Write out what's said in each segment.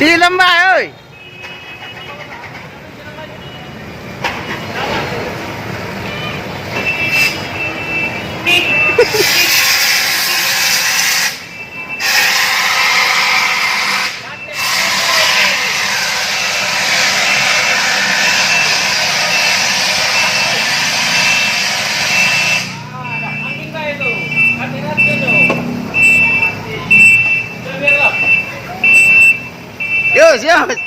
Silem Mbak ơi. Yo, siap. Baik.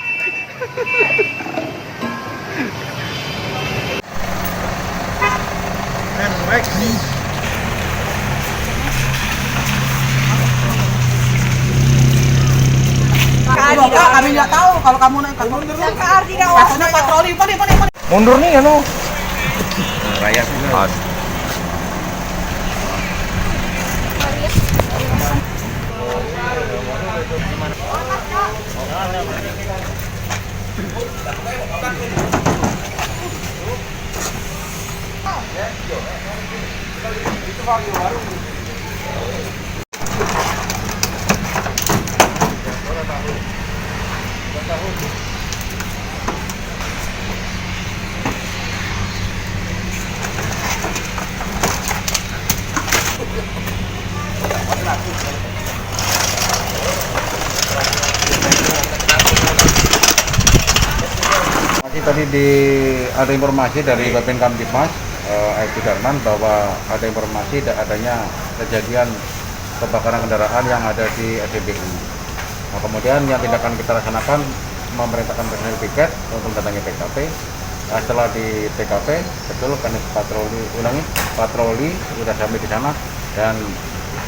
Kami nggak tahu kalau kamu naik mundur. Katanya patroli, Mundur nih anu. Raya sudah. Tadi ada informasi dari Bapen Kamtipmas Aibtu Darman bahwa ada informasi adanya kejadian kebakaran kendaraan yang ada di SDBU. Nah, kemudian yang tindakan kita laksanakan memerintahkan personil piket untuk mendatangi TKP. Nah, setelah di TKP betul kami patroli sudah sampai di sana dan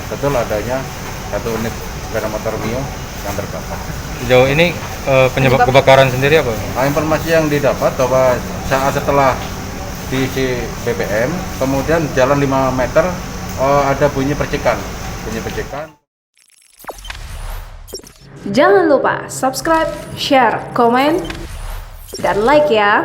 betul adanya satu unit sepeda motor Mio yang terbakar. Sejauh ini penyebab kebakaran sendiri apa? Nah, informasi yang didapat bahwa saat setelah diisi BBM, kemudian jalan 5 meter ada bunyi percikan. Jangan lupa subscribe, share, komen, dan like ya.